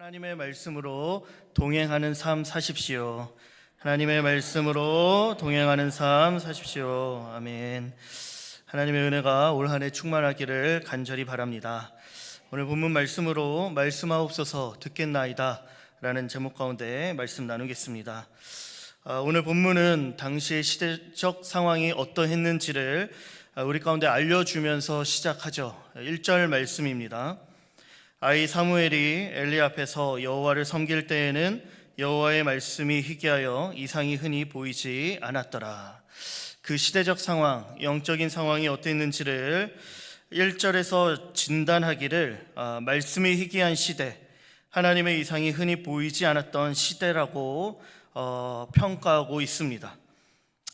하나님의 말씀으로 동행하는 삶 사십시오. 하나님의 말씀으로 동행하는 삶 사십시오. 아멘. 하나님의 은혜가 올 한 해 충만하기를 간절히 바랍니다. 오늘 본문 말씀으로 말씀하옵소서 듣겠나이다 라는 제목 가운데 말씀 나누겠습니다. 오늘 본문은 당시의 시대적 상황이 어떠했는지를 우리 가운데 알려주면서 시작하죠. 1절 말씀입니다. 아이 사무엘이 엘리 앞에서 여호와를 섬길 때에는 여호와의 말씀이 희귀하여 이상이 흔히 보이지 않았더라. 그 시대적 상황, 영적인 상황이 어땠는지를 1절에서 진단하기를 말씀이 희귀한 시대, 하나님의 이상이 흔히 보이지 않았던 시대라고 평가하고 있습니다.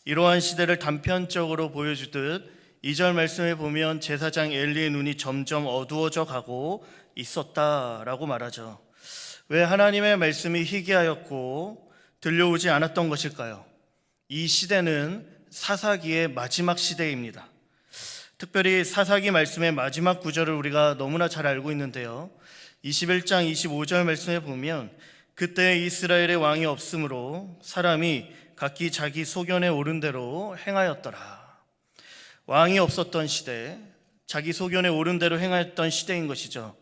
이러한 시대를 단편적으로 보여주듯 2절 말씀에 보면 제사장 엘리의 눈이 점점 어두워져 가고 있었다라고 말하죠. 왜 하나님의 말씀이 희귀하였고 들려오지 않았던 것일까요? 이 시대는 사사기의 마지막 시대입니다. 특별히 사사기 말씀의 마지막 구절을 우리가 너무나 잘 알고 있는데요. 21장 25절 말씀에 보면 그때 이스라엘의 왕이 없으므로 사람이 각기 자기 소견에 오른 대로 행하였더라. 왕이 없었던 시대, 자기 소견에 오른 대로 행하였던 시대인 것이죠.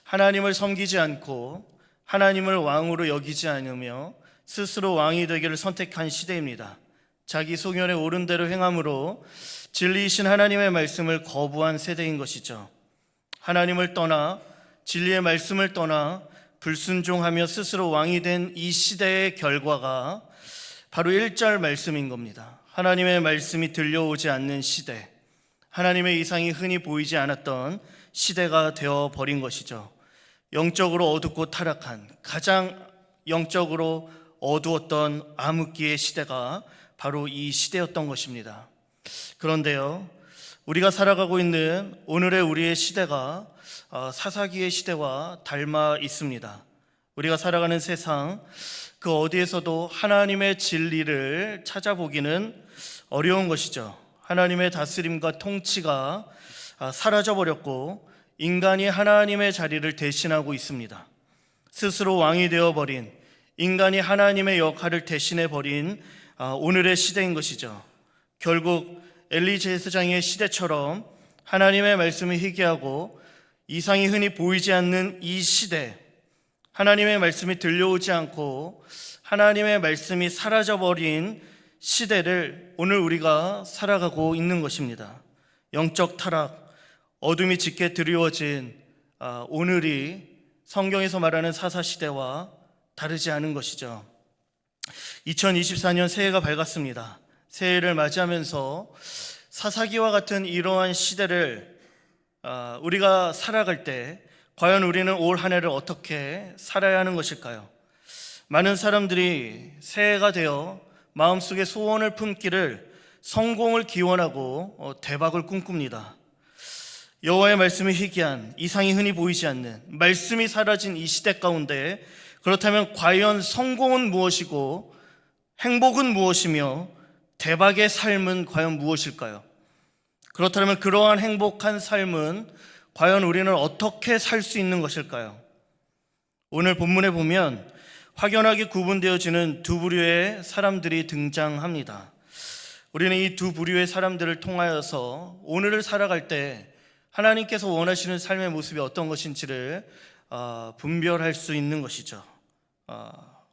하나님을 섬기지 않고 하나님을 왕으로 여기지 않으며 스스로 왕이 되기를 선택한 시대입니다. 자기 소견에 오른 대로 행함으로 진리이신 하나님의 말씀을 거부한 세대인 것이죠. 하나님을 떠나 진리의 말씀을 떠나 불순종하며 스스로 왕이 된 이 시대의 결과가 바로 1절 말씀인 겁니다. 하나님의 말씀이 들려오지 않는 시대, 하나님의 이상이 흔히 보이지 않았던 시대가 되어버린 것이죠. 영적으로 어둡고 타락한, 가장 영적으로 어두웠던 암흑기의 시대가 바로 이 시대였던 것입니다. 그런데요, 우리가 살아가고 있는 오늘의 우리의 시대가 사사기의 시대와 닮아 있습니다. 우리가 살아가는 세상 그 어디에서도 하나님의 진리를 찾아보기는 어려운 것이죠. 하나님의 다스림과 통치가 사라져버렸고 인간이 하나님의 자리를 대신하고 있습니다. 스스로 왕이 되어버린, 인간이 하나님의 역할을 대신해버린 오늘의 시대인 것이죠. 결국 엘리 제사장의 시대처럼 하나님의 말씀이 희귀하고 이상이 흔히 보이지 않는 이 시대, 하나님의 말씀이 들려오지 않고 하나님의 말씀이 사라져버린 시대를 오늘 우리가 살아가고 있는 것입니다. 영적 타락, 어둠이 짙게 드리워진 오늘이 성경에서 말하는 사사시대와 다르지 않은 것이죠. 2024년 새해가 밝았습니다. 새해를 맞이하면서 사사기와 같은 이러한 시대를 우리가 살아갈 때 과연 우리는 올 한 해를 어떻게 살아야 하는 것일까요? 많은 사람들이 새해가 되어 마음속에 소원을 품기를 성공을 기원하고 대박을 꿈꿉니다. 여호와의 말씀이 희귀한, 이상이 흔히 보이지 않는, 말씀이 사라진 이 시대 가운데 그렇다면 과연 성공은 무엇이고 행복은 무엇이며 대박의 삶은 과연 무엇일까요? 그렇다면 그러한 행복한 삶은 과연 우리는 어떻게 살 수 있는 것일까요? 오늘 본문에 보면 확연하게 구분되어지는 두 부류의 사람들이 등장합니다. 우리는 이 두 부류의 사람들을 통하여서 오늘을 살아갈 때 하나님께서 원하시는 삶의 모습이 어떤 것인지를 분별할 수 있는 것이죠.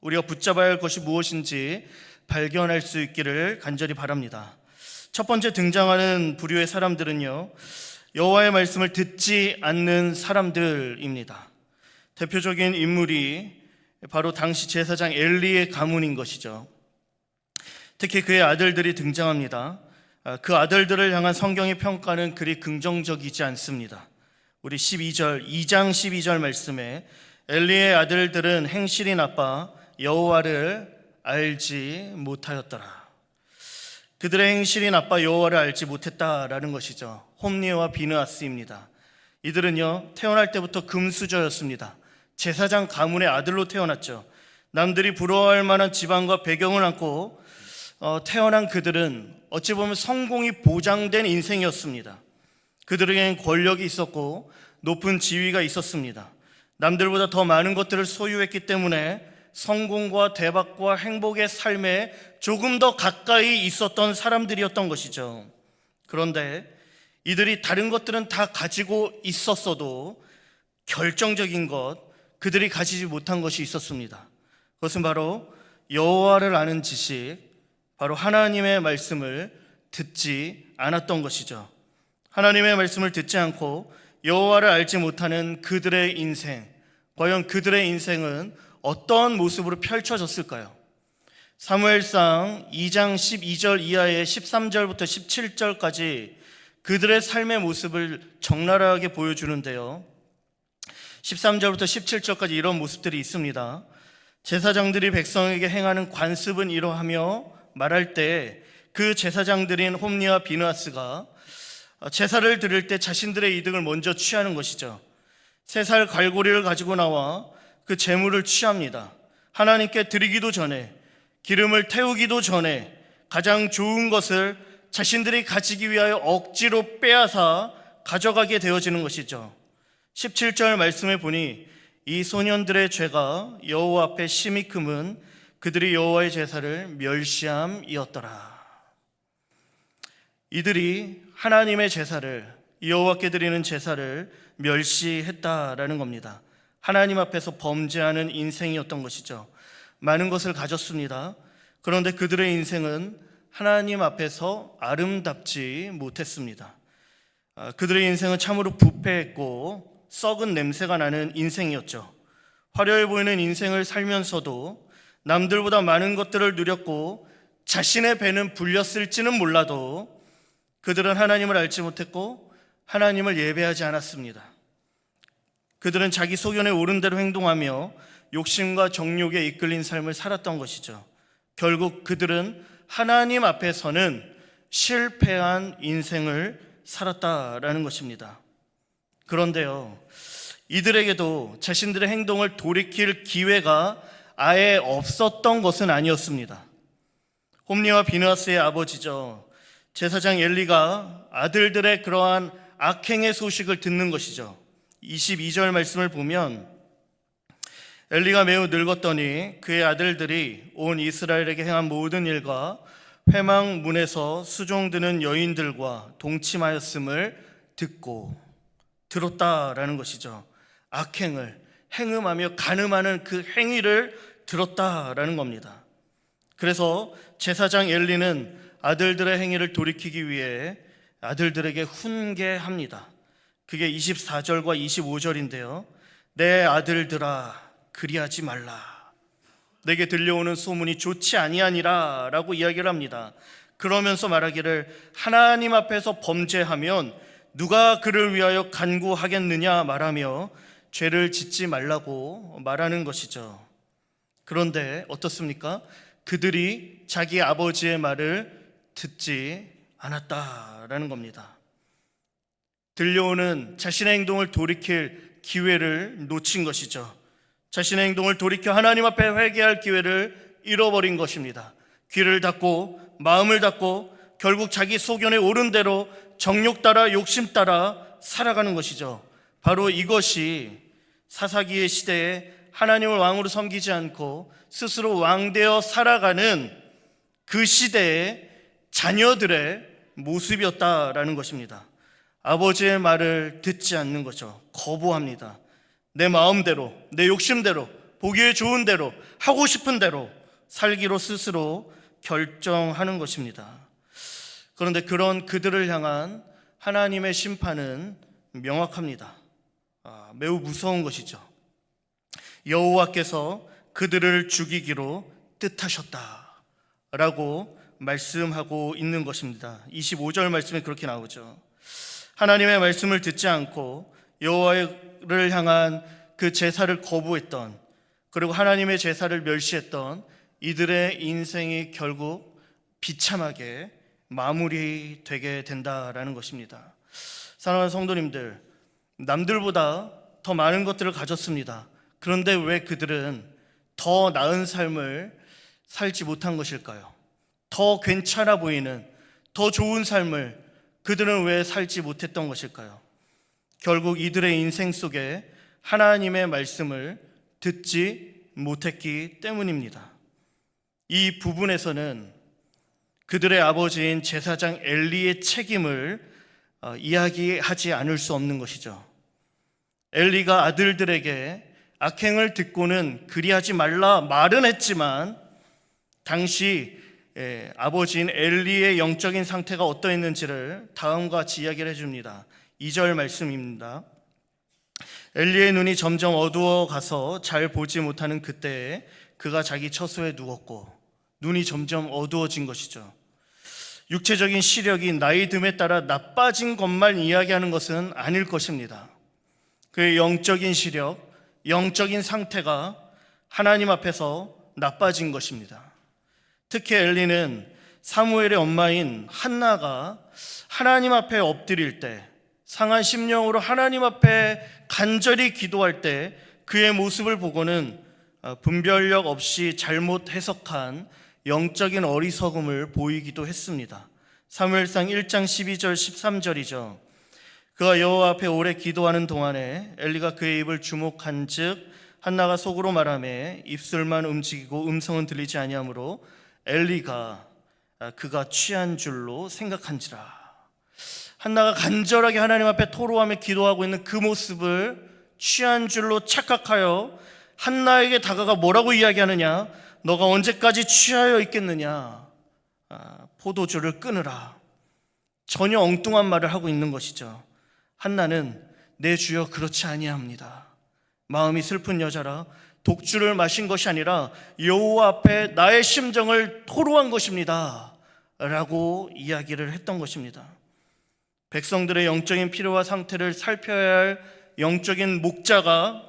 우리가 붙잡아야 할 것이 무엇인지 발견할 수 있기를 간절히 바랍니다. 첫 번째 등장하는 부류의 사람들은요, 여호와의 말씀을 듣지 않는 사람들입니다. 대표적인 인물이 바로 당시 제사장 엘리의 가문인 것이죠. 특히 그의 아들들이 등장합니다. 그 아들들을 향한 성경의 평가는 그리 긍정적이지 않습니다. 우리 2장 12절 말씀에 엘리의 아들들은 행실이 나빠 여호와를 알지 못하였더라. 그들의 행실이 나빠 여호와를 알지 못했다라는 것이죠. 홈리와 비느하스입니다. 이들은요, 태어날 때부터 금수저였습니다. 제사장 가문의 아들로 태어났죠. 남들이 부러워할 만한 지방과 배경을 안고 태어난 그들은 어찌 보면 성공이 보장된 인생이었습니다. 그들에게는 권력이 있었고 높은 지위가 있었습니다. 남들보다 더 많은 것들을 소유했기 때문에 성공과 대박과 행복의 삶에 조금 더 가까이 있었던 사람들이었던 것이죠. 그런데 이들이 다른 것들은 다 가지고 있었어도 결정적인 것, 그들이 가지지 못한 것이 있었습니다. 그것은 바로 여호와를 아는 지식, 바로 하나님의 말씀을 듣지 않았던 것이죠. 하나님의 말씀을 듣지 않고 여호와를 알지 못하는 그들의 인생, 과연 그들의 인생은 어떤 모습으로 펼쳐졌을까요? 사무엘상 2장 12절 이하의 13절부터 17절까지 그들의 삶의 모습을 적나라하게 보여주는데요. 13절부터 17절까지 이런 모습들이 있습니다. 제사장들이 백성에게 행하는 관습은 이러하며 말할 때 그 제사장들인 홈리와 비느하스가 제사를 드릴 때 자신들의 이득을 먼저 취하는 것이죠. 3살 갈고리를 가지고 나와 그 제물을 취합니다. 하나님께 드리기도 전에, 기름을 태우기도 전에 가장 좋은 것을 자신들이 가지기 위하여 억지로 빼앗아 가져가게 되어지는 것이죠. 17절 말씀에 보니 이 소년들의 죄가 여호와 앞에 심히 크면 그들이 여호와의 제사를 멸시함이었더라. 이들이 하나님의 제사를, 여호와께 드리는 제사를 멸시했다라는 겁니다. 하나님 앞에서 범죄하는 인생이었던 것이죠. 많은 것을 가졌습니다. 그런데 그들의 인생은 하나님 앞에서 아름답지 못했습니다. 그들의 인생은 참으로 부패했고 썩은 냄새가 나는 인생이었죠. 화려해 보이는 인생을 살면서도 남들보다 많은 것들을 누렸고 자신의 배는 불렸을지는 몰라도 그들은 하나님을 알지 못했고 하나님을 예배하지 않았습니다. 그들은 자기 소견에 옳은 대로 행동하며 욕심과 정욕에 이끌린 삶을 살았던 것이죠. 결국 그들은 하나님 앞에서는 실패한 인생을 살았다라는 것입니다. 그런데요, 이들에게도 자신들의 행동을 돌이킬 기회가 아예 없었던 것은 아니었습니다. 홈리와 비느하스의 아버지죠. 제사장 엘리가 아들들의 그러한 악행의 소식을 듣는 것이죠. 22절 말씀을 보면 엘리가 매우 늙었더니 그의 아들들이 온 이스라엘에게 행한 모든 일과 회막문에서 수종드는 여인들과 동침하였음을 들었다라는 것이죠. 악행을 행음하며 간음하는 그 행위를 들었다라는 겁니다. 그래서 제사장 엘리는 아들들의 행위를 돌이키기 위해 아들들에게 훈계합니다. 그게 24절과 25절인데요. 내 아들들아, 그리하지 말라. 내게 들려오는 소문이 좋지 아니하니라 라고 이야기를 합니다. 그러면서 말하기를 하나님 앞에서 범죄하면 누가 그를 위하여 간구하겠느냐 말하며 죄를 짓지 말라고 말하는 것이죠. 그런데 어떻습니까? 그들이 자기 아버지의 말을 듣지 않았다라는 겁니다. 들려오는 자신의 행동을 돌이킬 기회를 놓친 것이죠. 자신의 행동을 돌이켜 하나님 앞에 회개할 기회를 잃어버린 것입니다. 귀를 닫고 마음을 닫고 결국 자기 소견에 옳은 대로 정욕 따라 욕심 따라 살아가는 것이죠. 바로 이것이 사사기의 시대에 하나님을 왕으로 섬기지 않고 스스로 왕되어 살아가는 그 시대의 자녀들의 모습이었다라는 것입니다. 아버지의 말을 듣지 않는 거죠. 거부합니다. 내 마음대로, 내 욕심대로, 보기에 좋은 대로, 하고 싶은 대로 살기로 스스로 결정하는 것입니다. 그런데 그런 그들을 향한 하나님의 심판은 명확합니다. 매우 무서운 것이죠. 여호와께서 그들을 죽이기로 뜻하셨다라고 말씀하고 있는 것입니다. 25절 말씀에 그렇게 나오죠. 하나님의 말씀을 듣지 않고 여호와를 향한 그 제사를 거부했던, 그리고 하나님의 제사를 멸시했던 이들의 인생이 결국 비참하게 마무리되게 된다라는 것입니다. 사랑하는 성도님들, 남들보다 더 많은 것들을 가졌습니다. 그런데 왜 그들은 더 나은 삶을 살지 못한 것일까요? 더 괜찮아 보이는, 더 좋은 삶을 그들은 왜 살지 못했던 것일까요? 결국 이들의 인생 속에 하나님의 말씀을 듣지 못했기 때문입니다. 이 부분에서는 그들의 아버지인 제사장 엘리의 책임을 이야기하지 않을 수 없는 것이죠. 엘리가 아들들에게 악행을 듣고는 그리하지 말라 말은 했지만 당시 아버지인 엘리의 영적인 상태가 어떠했는지를 다음과 같이 이야기를 해줍니다. 2절 말씀입니다. 엘리의 눈이 점점 어두워 가서 잘 보지 못하는 그때에 그가 자기 처소에 누웠고, 눈이 점점 어두워진 것이죠. 육체적인 시력이 나이 듦에 따라 나빠진 것만 이야기하는 것은 아닐 것입니다. 그의 영적인 시력, 영적인 상태가 하나님 앞에서 나빠진 것입니다. 특히 엘리는 사무엘의 엄마인 한나가 하나님 앞에 엎드릴 때, 상한 심령으로 하나님 앞에 간절히 기도할 때 그의 모습을 보고는 분별력 없이 잘못 해석한 영적인 어리석음을 보이기도 했습니다. 사무엘상 1장 12절 13절이죠. 그가 여호와 앞에 오래 기도하는 동안에 엘리가 그의 입을 주목한즉 한나가 속으로 말하며 입술만 움직이고 음성은 들리지 아니하므로 엘리가 그가 취한 줄로 생각한지라. 한나가 간절하게 하나님 앞에 토로하며 기도하고 있는 그 모습을 취한 줄로 착각하여 한나에게 다가가 뭐라고 이야기하느냐? 너가 언제까지 취하여 있겠느냐? 포도주를 끊으라. 전혀 엉뚱한 말을 하고 있는 것이죠. 한나는 내 주여 그렇지 아니합니다. 마음이 슬픈 여자라 독주를 마신 것이 아니라 여호와 앞에 나의 심정을 토로한 것입니다 라고 이야기를 했던 것입니다. 백성들의 영적인 필요와 상태를 살펴야 할 영적인 목자가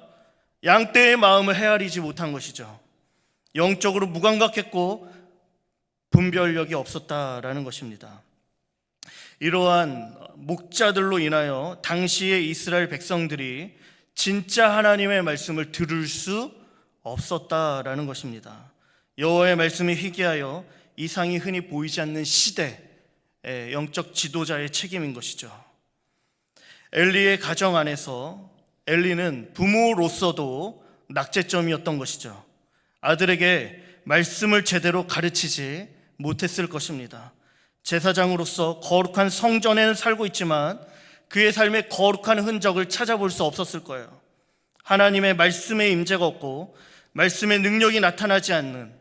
양떼의 마음을 헤아리지 못한 것이죠. 영적으로 무감각했고 분별력이 없었다라는 것입니다. 이러한 목자들로 인하여 당시의 이스라엘 백성들이 진짜 하나님의 말씀을 들을 수 없었다라는 것입니다. 여호와의 말씀이 희귀하여 이상이 흔히 보이지 않는 시대의 영적 지도자의 책임인 것이죠. 엘리의 가정 안에서 엘리는 부모로서도 낙제점이었던 것이죠. 아들에게 말씀을 제대로 가르치지 못했을 것입니다. 제사장으로서 거룩한 성전에는 살고 있지만 그의 삶에 거룩한 흔적을 찾아볼 수 없었을 거예요. 하나님의 말씀의 임재가 없고 말씀의 능력이 나타나지 않는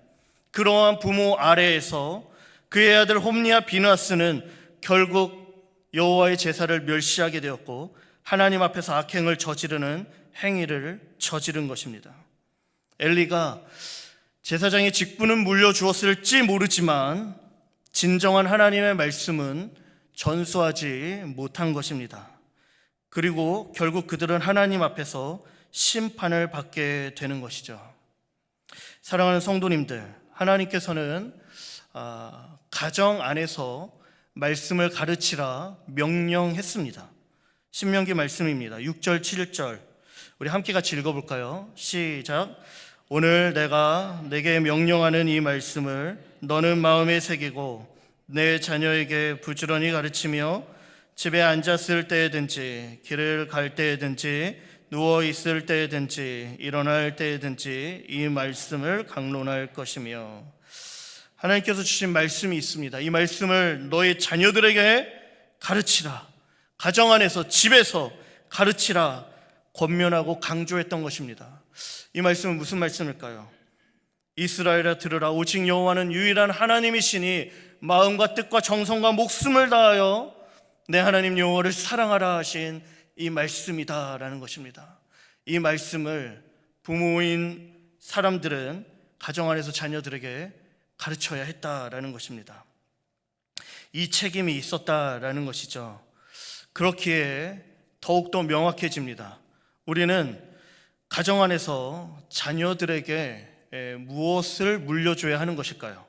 그러한 부모 아래에서 그의 아들 홈리와 비느하스는 결국 여호와의 제사를 멸시하게 되었고 하나님 앞에서 악행을 저지르는 행위를 저지른 것입니다. 엘리가 제사장의 직분은 물려주었을지 모르지만 진정한 하나님의 말씀은 전수하지 못한 것입니다. 그리고 결국 그들은 하나님 앞에서 심판을 받게 되는 것이죠. 사랑하는 성도님들, 하나님께서는 가정 안에서 말씀을 가르치라 명령했습니다. 신명기 말씀입니다. 6절 7절 우리 함께 같이 읽어볼까요? 시작. 오늘 내가 내게 명령하는 이 말씀을 너는 마음에 새기고 내 자녀에게 부지런히 가르치며 집에 앉았을 때든지 길을 갈 때든지 누워 있을 때든지 일어날 때든지 이 말씀을 강론할 것이며. 하나님께서 주신 말씀이 있습니다. 이 말씀을 너의 자녀들에게 가르치라. 가정 안에서 집에서 가르치라 권면하고 강조했던 것입니다. 이 말씀은 무슨 말씀일까요? 이스라엘아 들으라. 오직 여호와는 유일한 하나님이시니 마음과 뜻과 정성과 목숨을 다하여 내 하나님 여호와를 사랑하라 하신 이 말씀이다라는 것입니다. 이 말씀을 부모인 사람들은 가정 안에서 자녀들에게 가르쳐야 했다라는 것입니다. 이 책임이 있었다라는 것이죠. 그렇기에 더욱더 명확해집니다. 우리는 가정 안에서 자녀들에게 무엇을 물려줘야 하는 것일까요?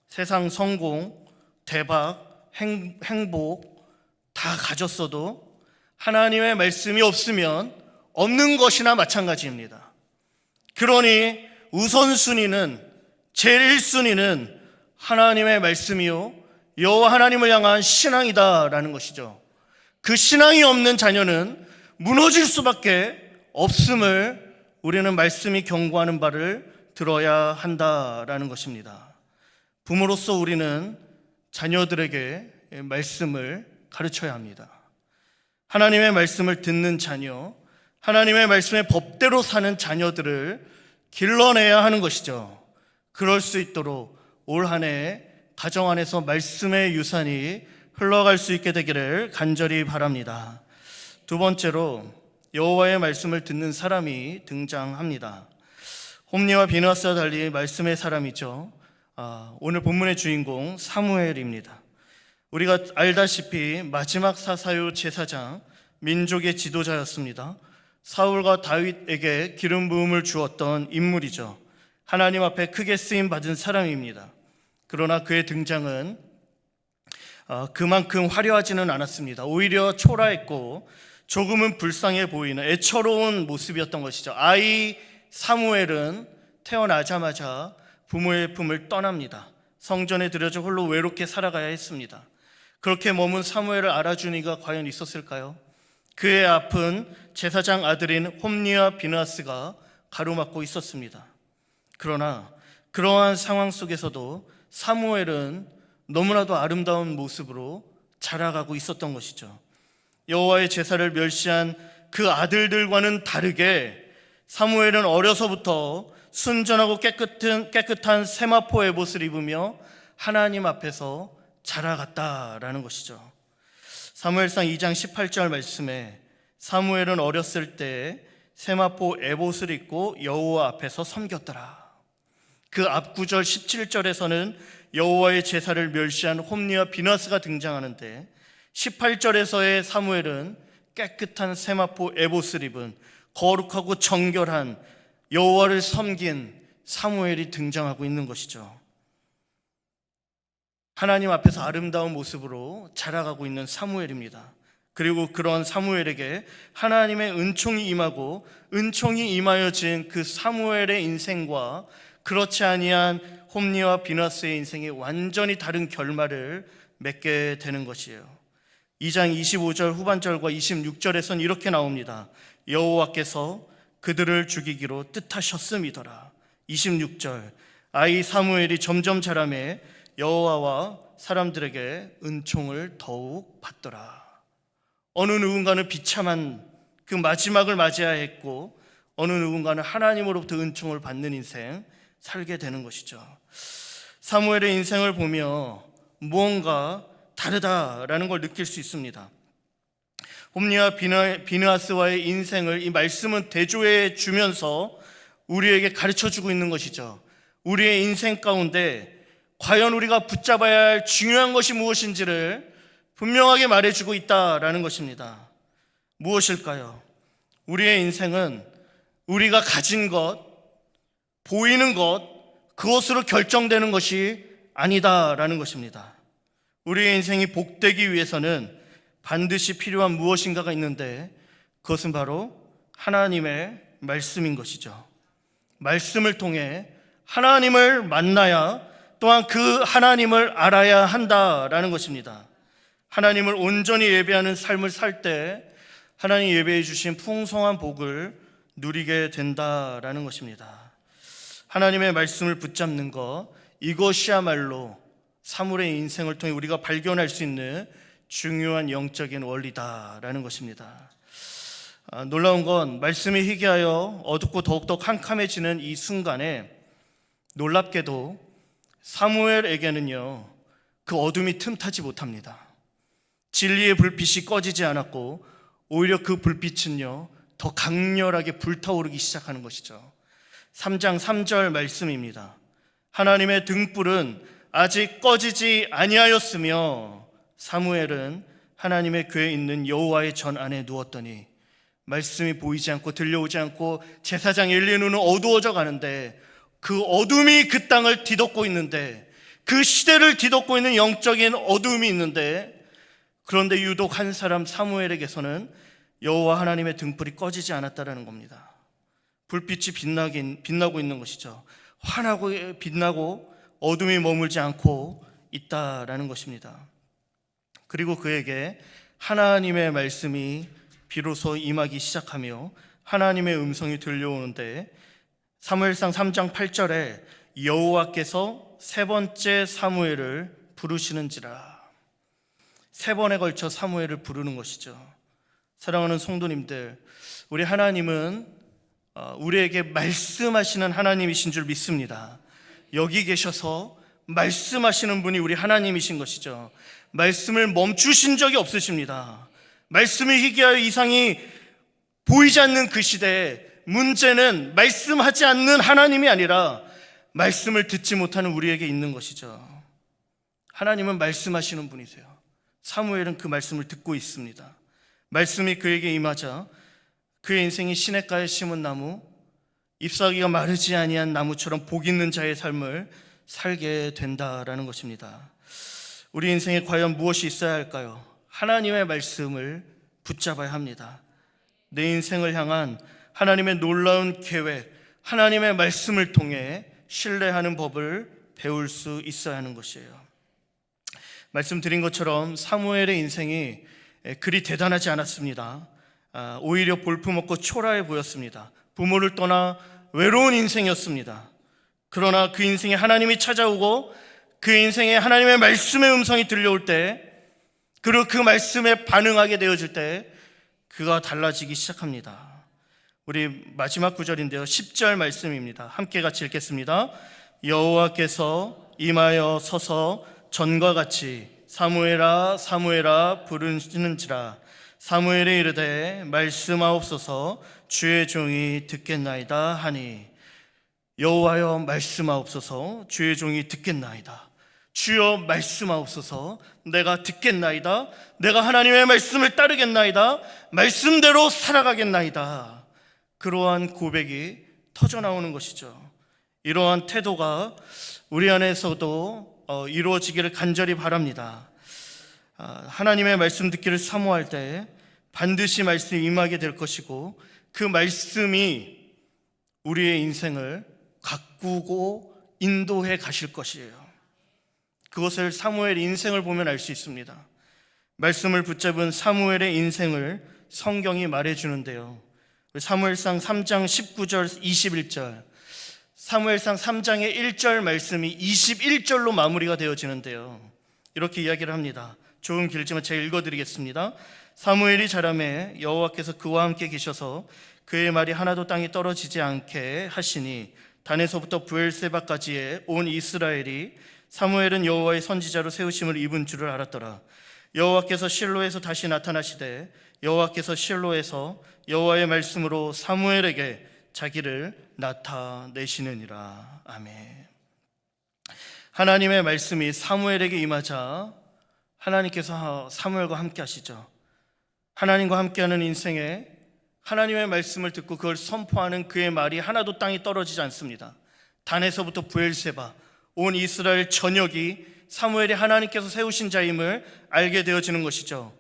세상 성공, 대박, 행복 다 가졌어도 하나님의 말씀이 없으면 없는 것이나 마찬가지입니다. 그러니 우선순위는, 제일 1순위는 하나님의 말씀이요 여호와 하나님을 향한 신앙이다라는 것이죠. 그 신앙이 없는 자녀는 무너질 수밖에 없음을 우리는 말씀이 경고하는 바를 들어야 한다라는 것입니다. 부모로서 우리는 자녀들에게 말씀을 가르쳐야 합니다. 하나님의 말씀을 듣는 자녀, 하나님의 말씀의 법대로 사는 자녀들을 길러내야 하는 것이죠. 그럴 수 있도록 올 한 해 가정 안에서 말씀의 유산이 흘러갈 수 있게 되기를 간절히 바랍니다. 두 번째로 여호와의 말씀을 듣는 사람이 등장합니다. 홈리와 비느하스와 달리 말씀의 사람이죠. 오늘 본문의 주인공 사무엘입니다. 우리가 알다시피 마지막 사사요 제사장, 민족의 지도자였습니다. 사울과 다윗에게 기름 부음을 주었던 인물이죠. 하나님 앞에 크게 쓰임 받은 사람입니다. 그러나 그의 등장은 그만큼 화려하지는 않았습니다. 오히려 초라했고 조금은 불쌍해 보이는 애처로운 모습이었던 것이죠. 아이 사무엘은 태어나자마자 부모의 품을 떠납니다. 성전에 들여져 홀로 외롭게 살아가야 했습니다. 그렇게 머문 사무엘을 알아주는 이가 과연 있었을까요? 그의 앞은 제사장 아들인 홈리와 비느하스가 가로막고 있었습니다. 그러나 그러한 상황 속에서도 사무엘은 너무나도 아름다운 모습으로 자라가고 있었던 것이죠. 여호와의 제사를 멸시한 그 아들들과는 다르게 사무엘은 어려서부터 순전하고 깨끗한 세마포 에봇을 입으며 하나님 앞에서 자라갔다라는 것이죠. 사무엘상 2장 18절 말씀에 사무엘은 어렸을 때 세마포 에봇을 입고 여호와 앞에서 섬겼더라. 그 앞 구절 17절에서는 여호와의 제사를 멸시한 홈리와 비느하스가 등장하는데 18절에서의 사무엘은 깨끗한 세마포 에봇을 입은 거룩하고 정결한 여호와를 섬긴 사무엘이 등장하고 있는 것이죠. 하나님 앞에서 아름다운 모습으로 자라가고 있는 사무엘입니다. 그리고 그런 사무엘에게 하나님의 은총이 임하고 은총이 임하여진 그 사무엘의 인생과 그렇지 아니한 홈리와 비느하스의 인생이 완전히 다른 결말을 맺게 되는 것이에요. 2장 25절 후반절과 26절에서는 이렇게 나옵니다. 여호와께서 그들을 죽이기로 뜻하셨음이더라. 26절 아이 사무엘이 점점 자라매 여호와와 사람들에게 은총을 더욱 받더라. 어느 누군가는 비참한 그 마지막을 맞이해야 했고 어느 누군가는 하나님으로부터 은총을 받는 인생 살게 되는 것이죠. 사무엘의 인생을 보며 무언가 다르다라는 걸 느낄 수 있습니다. 홈리와 비느하스와의 인생을 이 말씀은 대조해 주면서 우리에게 가르쳐주고 있는 것이죠. 우리의 인생 가운데 과연 우리가 붙잡아야 할 중요한 것이 무엇인지를 분명하게 말해주고 있다라는 것입니다. 무엇일까요? 우리의 인생은 우리가 가진 것, 보이는 것, 그것으로 결정되는 것이 아니다라는 것입니다. 우리의 인생이 복되기 위해서는 반드시 필요한 무엇인가가 있는데 그것은 바로 하나님의 말씀인 것이죠. 말씀을 통해 하나님을 만나야 또한 그 하나님을 알아야 한다라는 것입니다. 하나님을 온전히 예배하는 삶을 살 때 하나님 예배해 주신 풍성한 복을 누리게 된다라는 것입니다. 하나님의 말씀을 붙잡는 것, 이것이야말로 사물의 인생을 통해 우리가 발견할 수 있는 중요한 영적인 원리다라는 것입니다. 놀라운 건 말씀이 희귀하여 어둡고 더욱더 캄캄해지는 이 순간에 놀랍게도 사무엘에게는요 그 어둠이 틈타지 못합니다. 진리의 불빛이 꺼지지 않았고 오히려 그 불빛은요 더 강렬하게 불타오르기 시작하는 것이죠. 3장 3절 말씀입니다. 하나님의 등불은 아직 꺼지지 아니하였으며 사무엘은 하나님의 궤에 있는 여호와의 전 안에 누웠더니 말씀이 보이지 않고 들려오지 않고 제사장 엘리의 눈은 어두워져 가는데 그 어둠이 그 땅을 뒤덮고 있는데 그 시대를 뒤덮고 있는 영적인 어둠이 있는데 그런데 유독 한 사람 사무엘에게서는 여호와 하나님의 등불이 꺼지지 않았다라는 겁니다. 불빛이 빛나고 있는 것이죠. 환하고 빛나고 어둠이 머물지 않고 있다라는 것입니다. 그리고 그에게 하나님의 말씀이 비로소 임하기 시작하며 하나님의 음성이 들려오는데 사무엘상 3장 8절에 여호와께서 세 번째 사무엘을 부르시는지라. 세 번에 걸쳐 사무엘을 부르는 것이죠. 사랑하는 성도님들, 우리 하나님은 우리에게 말씀하시는 하나님이신 줄 믿습니다. 여기 계셔서 말씀하시는 분이 우리 하나님이신 것이죠. 말씀을 멈추신 적이 없으십니다. 말씀이 희귀하여 이상이 보이지 않는 그 시대에 문제는 말씀하지 않는 하나님이 아니라 말씀을 듣지 못하는 우리에게 있는 것이죠. 하나님은 말씀하시는 분이세요. 사무엘은 그 말씀을 듣고 있습니다. 말씀이 그에게 임하자 그의 인생이 시냇가에 심은 나무, 잎사귀가 마르지 아니한 나무처럼 복 있는 자의 삶을 살게 된다라는 것입니다. 우리 인생에 과연 무엇이 있어야 할까요? 하나님의 말씀을 붙잡아야 합니다. 내 인생을 향한 하나님의 놀라운 계획, 하나님의 말씀을 통해 신뢰하는 법을 배울 수 있어야 하는 것이에요. 말씀드린 것처럼 사무엘의 인생이 그리 대단하지 않았습니다. 오히려 볼품없고 초라해 보였습니다. 부모를 떠나 외로운 인생이었습니다. 그러나 그 인생에 하나님이 찾아오고 그 인생에 하나님의 말씀의 음성이 들려올 때, 그리고 그 말씀에 반응하게 되어질 때 그가 달라지기 시작합니다. 우리 마지막 구절인데요, 10절 말씀입니다. 함께 같이 읽겠습니다. 여호와께서 임하여 서서 전과 같이 사무엘아 사무엘아 부르시는지라. 사무엘이 이르되 말씀하옵소서 주의 종이 듣겠나이다 하니. 여호와여 말씀하옵소서 주의 종이 듣겠나이다. 주여 말씀하옵소서 내가 듣겠나이다. 내가 하나님의 말씀을 따르겠나이다. 말씀대로 살아가겠나이다. 그러한 고백이 터져나오는 것이죠. 이러한 태도가 우리 안에서도 이루어지기를 간절히 바랍니다. 하나님의 말씀 듣기를 사모할 때 반드시 말씀이 임하게 될 것이고, 그 말씀이 우리의 인생을 가꾸고 인도해 가실 것이에요. 그것을 사무엘의 인생을 보면 알 수 있습니다. 말씀을 붙잡은 사무엘의 인생을 성경이 말해주는데요, 사무엘상 3장 19절 21절, 사무엘상 3장의 1절 말씀이 21절로 마무리가 되어지는데요, 이렇게 이야기를 합니다. 조금 길지만 제가 읽어드리겠습니다. 사무엘이 자라매 여호와께서 그와 함께 계셔서 그의 말이 하나도 땅에 떨어지지 않게 하시니 단에서부터 브엘세바까지의 온 이스라엘이 사무엘은 여호와의 선지자로 세우심을 입은 줄을 알았더라. 여호와께서 실로에서 다시 나타나시되 여호와께서 실로에서 여호와의 말씀으로 사무엘에게 자기를 나타내시느니라. 아멘. 하나님의 말씀이 사무엘에게 임하자 하나님께서 사무엘과 함께 하시죠. 하나님과 함께하는 인생에 하나님의 말씀을 듣고 그걸 선포하는 그의 말이 하나도 땅에 떨어지지 않습니다. 단에서부터 브엘세바, 온 이스라엘 전역이 사무엘이 하나님께서 세우신 자임을 알게 되어지는 것이죠.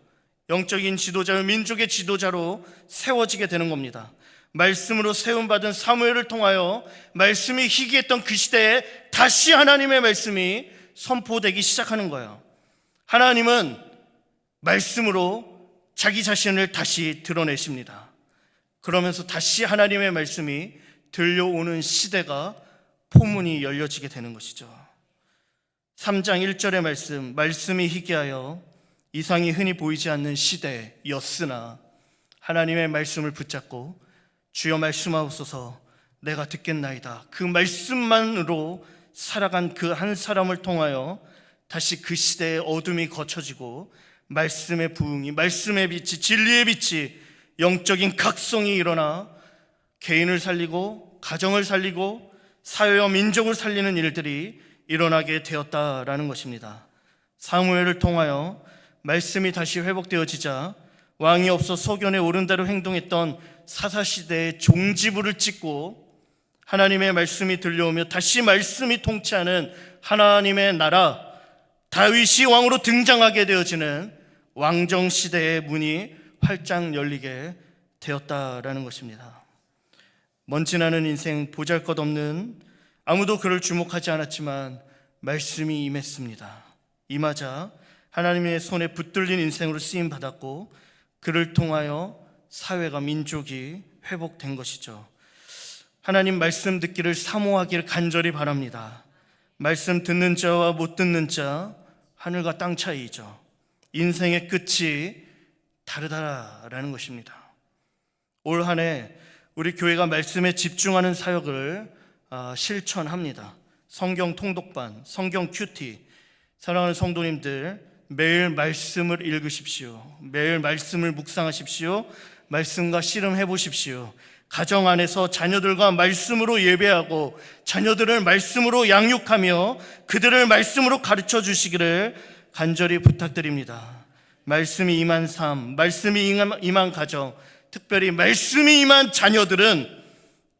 영적인 지도자요, 민족의 지도자로 세워지게 되는 겁니다. 말씀으로 세움받은 사무엘을 통하여 말씀이 희귀했던 그 시대에 다시 하나님의 말씀이 선포되기 시작하는 거예요. 하나님은 말씀으로 자기 자신을 다시 드러내십니다. 그러면서 다시 하나님의 말씀이 들려오는 시대가 포문이 열려지게 되는 것이죠. 3장 1절의 말씀이 희귀하여 이상이 흔히 보이지 않는 시대였으나 하나님의 말씀을 붙잡고 주여 말씀하옵소서 내가 듣겠나이다, 그 말씀만으로 살아간 그 한 사람을 통하여 다시 그 시대의 어둠이 거쳐지고 말씀의 부흥이, 말씀의 빛이, 진리의 빛이, 영적인 각성이 일어나 개인을 살리고 가정을 살리고 사회와 민족을 살리는 일들이 일어나게 되었다라는 것입니다. 사무엘을 통하여 말씀이 다시 회복되어지자 왕이 없어 소견에 오른 대로 행동했던 사사시대의 종지부를 찍고 하나님의 말씀이 들려오며 다시 말씀이 통치하는 하나님의 나라, 다윗이 왕으로 등장하게 되어지는 왕정시대의 문이 활짝 열리게 되었다라는 것입니다. 먼지 나는 인생, 보잘것없는, 아무도 그를 주목하지 않았지만 말씀이 임했습니다. 임하자 하나님의 손에 붙들린 인생으로 쓰임받았고 그를 통하여 사회가, 민족이 회복된 것이죠. 하나님 말씀 듣기를 사모하기를 간절히 바랍니다. 말씀 듣는 자와 못 듣는 자, 하늘과 땅 차이죠. 인생의 끝이 다르다라는 것입니다. 올 한 해 우리 교회가 말씀에 집중하는 사역을 실천합니다. 성경 통독반, 성경 큐티. 사랑하는 성도님들, 매일 말씀을 읽으십시오. 매일 말씀을 묵상하십시오. 말씀과 씨름해 보십시오. 가정 안에서 자녀들과 말씀으로 예배하고 자녀들을 말씀으로 양육하며 그들을 말씀으로 가르쳐 주시기를 간절히 부탁드립니다. 말씀이 임한 삶, 말씀이 임한 가정, 특별히 말씀이 임한 자녀들은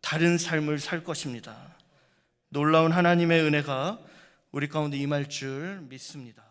다른 삶을 살 것입니다. 놀라운 하나님의 은혜가 우리 가운데 임할 줄 믿습니다.